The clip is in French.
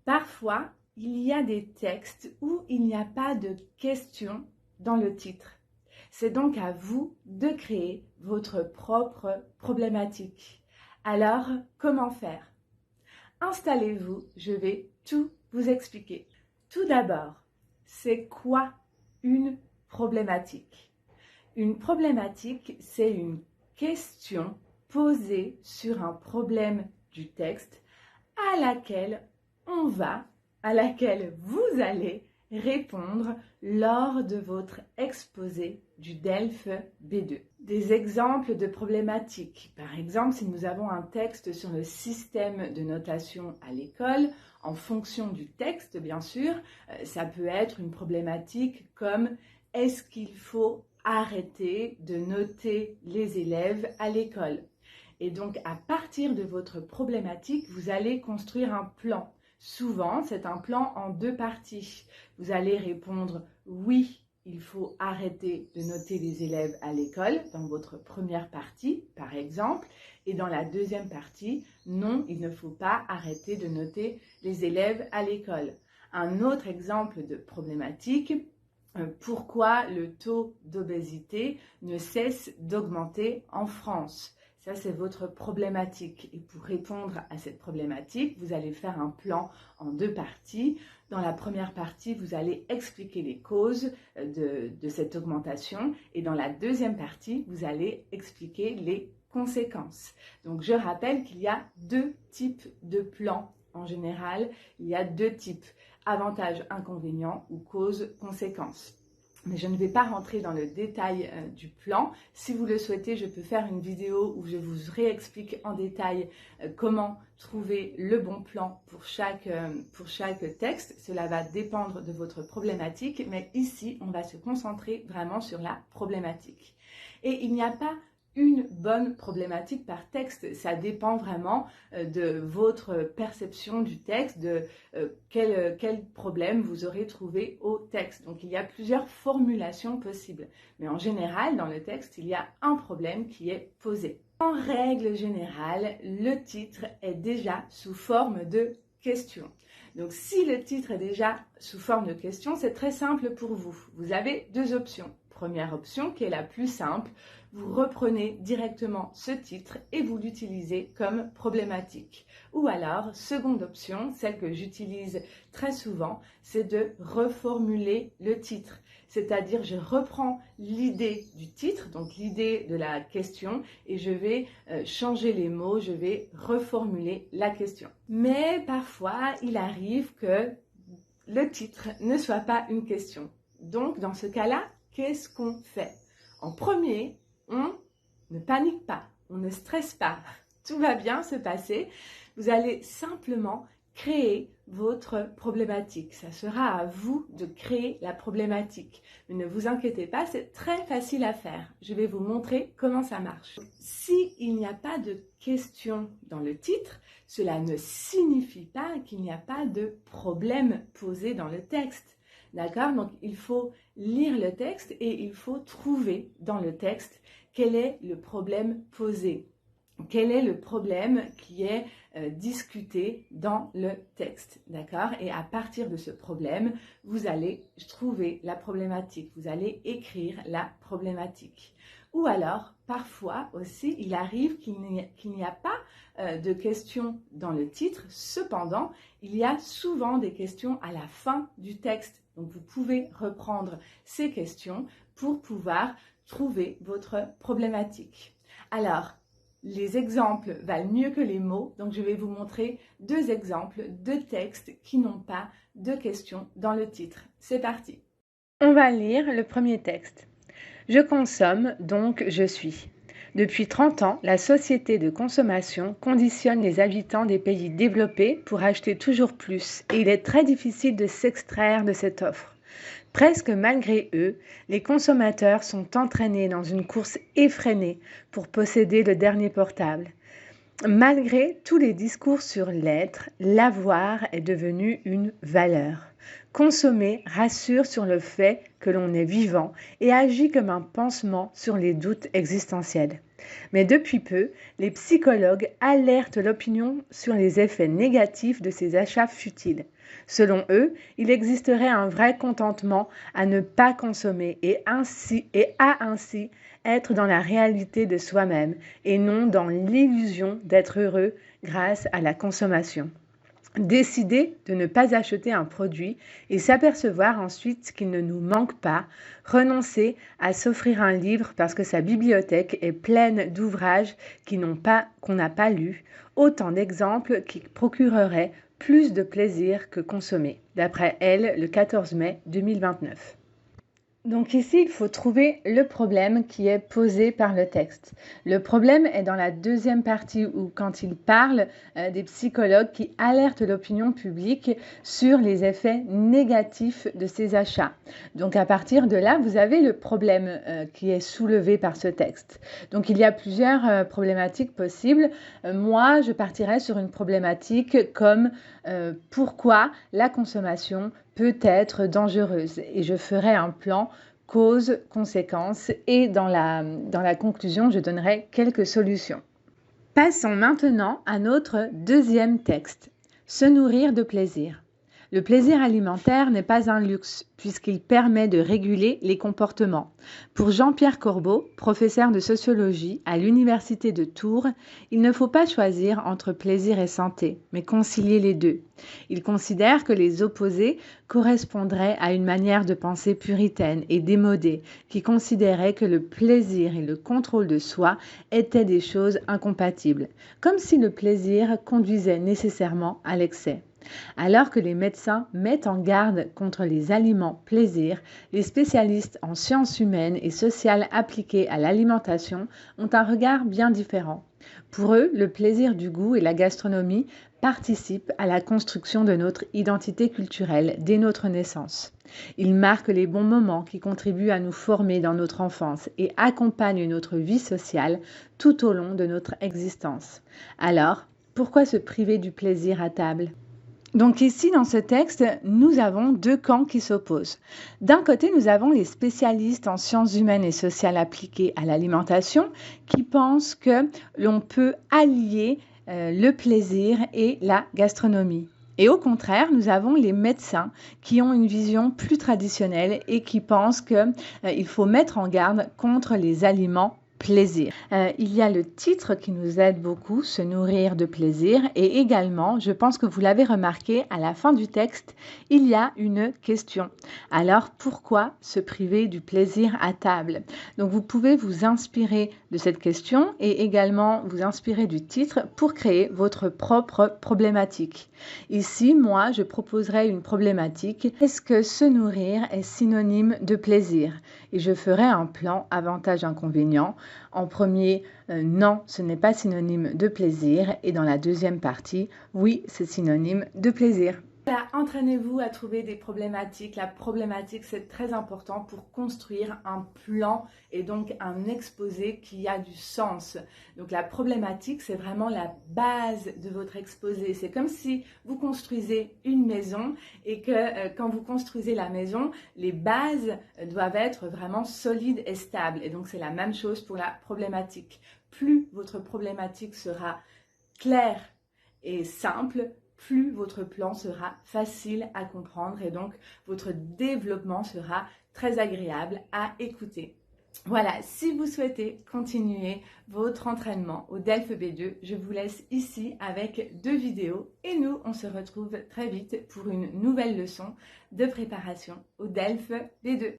Parfois, il y a des textes où il n'y a pas de question dans le titre. C'est donc à vous de créer votre propre problématique. Alors, comment faire? Installez-vous, je vais tout vous expliquer. Tout d'abord, c'est quoi une problématique? Une problématique, c'est une question posée sur un problème du texte à laquelle vous allez répondre lors de votre exposé du DELF B2. Des exemples de problématiques. Par exemple, si nous avons un texte sur le système de notation à l'école, en fonction du texte, bien sûr, ça peut être une problématique comme « Est-ce qu'il faut arrêter de noter les élèves à l'école ?» Et donc, à partir de votre problématique, vous allez construire un plan. Souvent, c'est un plan en 2 parties. Vous allez répondre « Oui, il faut arrêter de noter les élèves à l'école » dans votre première partie, par exemple. Et dans la deuxième partie, « Non, il ne faut pas arrêter de noter les élèves à l'école ». Un autre exemple de problématique, pourquoi le taux d'obésité ne cesse d'augmenter en France ? Ça, c'est votre problématique. Et pour répondre à cette problématique, vous allez faire un plan en 2 parties. Dans la première partie, vous allez expliquer les causes de cette augmentation. Et dans la deuxième partie, vous allez expliquer les conséquences. Donc, je rappelle qu'il y a 2 types de plans. En général, il y a 2 types. Avantages, inconvénients ou causes-conséquences. Mais je ne vais pas rentrer dans le détail du plan. Si vous le souhaitez, je peux faire une vidéo où je vous réexplique en détail comment trouver le bon plan pour chaque texte. Cela va dépendre de votre problématique, mais ici, on va se concentrer vraiment sur la problématique. Et il n'y a pas une bonne problématique par texte. Ça dépend vraiment de votre perception du texte, de quel problème vous aurez trouvé au texte. Donc, il y a plusieurs formulations possibles. Mais en général, dans le texte, il y a un problème qui est posé. En règle générale, le titre est déjà sous forme de question. Donc, si le titre est déjà sous forme de question, c'est très simple pour vous. Vous avez 2 options. Première option, qui est la plus simple, vous reprenez directement ce titre et vous l'utilisez comme problématique. Ou alors, seconde option, celle que j'utilise très souvent, c'est de reformuler le titre. C'est-à-dire, je reprends l'idée du titre, donc l'idée de la question, et je vais changer les mots, je vais reformuler la question. Mais parfois, il arrive que le titre ne soit pas une question. Donc, dans ce cas-là, qu'est-ce qu'on fait? En premier, on ne panique pas, on ne stresse pas. Tout va bien se passer. Vous allez simplement créer votre problématique. Ça sera à vous de créer la problématique. Mais ne vous inquiétez pas, c'est très facile à faire. Je vais vous montrer comment ça marche. S'il n'y a pas de question dans le titre, cela ne signifie pas qu'il n'y a pas de problème posé dans le texte. D'accord? Donc, il faut lire le texte et il faut trouver dans le texte quel est le problème posé. Quel est le problème qui est discuté dans le texte, d'accord? Et à partir de ce problème, vous allez trouver la problématique, vous allez écrire la problématique. Ou alors, parfois aussi, il arrive qu'il n'y a pas de questions dans le titre, cependant, il y a souvent des questions à la fin du texte. Donc, vous pouvez reprendre ces questions pour pouvoir trouver votre problématique. Alors, les exemples valent mieux que les mots, donc je vais vous montrer 2 exemples de textes qui n'ont pas de questions dans le titre. C'est parti. On va lire le premier texte. Je consomme, donc je suis. Depuis 30 ans, la société de consommation conditionne les habitants des pays développés pour acheter toujours plus et il est très difficile de s'extraire de cette offre. Presque malgré eux, les consommateurs sont entraînés dans une course effrénée pour posséder le dernier portable. Malgré tous les discours sur l'être, l'avoir est devenu une valeur. Consommer rassure sur le fait que l'on est vivant et agit comme un pansement sur les doutes existentiels. Mais depuis peu, les psychologues alertent l'opinion sur les effets négatifs de ces achats futiles. Selon eux, il existerait un vrai contentement à ne pas consommer et à ainsi être dans la réalité de soi-même et non dans l'illusion d'être heureux grâce à la consommation. Décider de ne pas acheter un produit et s'apercevoir ensuite qu'il ne nous manque pas, renoncer à s'offrir un livre parce que sa bibliothèque est pleine d'ouvrages qu'on n'a pas lus, autant d'exemples qui procureraient plus de plaisir que consommer, d'après elle le 14 mai 2029. Donc ici, il faut trouver le problème qui est posé par le texte. Le problème est dans la deuxième partie où quand il parle des psychologues qui alertent l'opinion publique sur les effets négatifs de ces achats. Donc à partir de là, vous avez le problème qui est soulevé par ce texte. Donc il y a plusieurs problématiques possibles. Moi, je partirais sur une problématique comme pourquoi la consommation peut être dangereuse. Et je ferai un plan cause, conséquence et dans la conclusion, je donnerai quelques solutions. Passons maintenant à notre deuxième texte, se nourrir de plaisir. Le plaisir alimentaire n'est pas un luxe puisqu'il permet de réguler les comportements. Pour Jean-Pierre Corbeau, professeur de sociologie à l'Université de Tours, il ne faut pas choisir entre plaisir et santé, mais concilier les deux. Il considère que les opposés correspondraient à une manière de penser puritaine et démodée qui considérait que le plaisir et le contrôle de soi étaient des choses incompatibles, comme si le plaisir conduisait nécessairement à l'excès. Alors que les médecins mettent en garde contre les aliments plaisir, les spécialistes en sciences humaines et sociales appliquées à l'alimentation ont un regard bien différent. Pour eux, le plaisir du goût et la gastronomie participent à la construction de notre identité culturelle dès notre naissance. Ils marquent les bons moments qui contribuent à nous former dans notre enfance et accompagnent notre vie sociale tout au long de notre existence. Alors, pourquoi se priver du plaisir à table ? Donc ici, dans ce texte, nous avons deux camps qui s'opposent. D'un côté, nous avons les spécialistes en sciences humaines et sociales appliquées à l'alimentation qui pensent que l'on peut allier le plaisir et la gastronomie. Et au contraire, nous avons les médecins qui ont une vision plus traditionnelle et qui pensent qu'il faut mettre en garde contre les aliments plaisir. Il y a le titre qui nous aide beaucoup, se nourrir de plaisir, et également, je pense que vous l'avez remarqué, à la fin du texte, il y a une question. Alors, pourquoi se priver du plaisir à table ? Donc, vous pouvez vous inspirer de cette question et également vous inspirer du titre pour créer votre propre problématique. Ici, moi, je proposerai une problématique. Est-ce que se nourrir est synonyme de plaisir ? Et je ferai un plan avantages-inconvénients. En premier, non, ce n'est pas synonyme de plaisir. Et dans la deuxième partie, oui, c'est synonyme de plaisir. Voilà, entraînez-vous à trouver des problématiques. La problématique, c'est très important pour construire un plan et donc un exposé qui a du sens. Donc la problématique, c'est vraiment la base de votre exposé. C'est comme si vous construisez une maison et que quand vous construisez la maison, les bases doivent être vraiment solides et stables. Et donc c'est la même chose pour la problématique. Plus votre problématique sera claire et simple, plus votre plan sera facile à comprendre et donc votre développement sera très agréable à écouter. Voilà, si vous souhaitez continuer votre entraînement au DELF B2, je vous laisse ici avec 2 vidéos et nous, on se retrouve très vite pour une nouvelle leçon de préparation au DELF B2.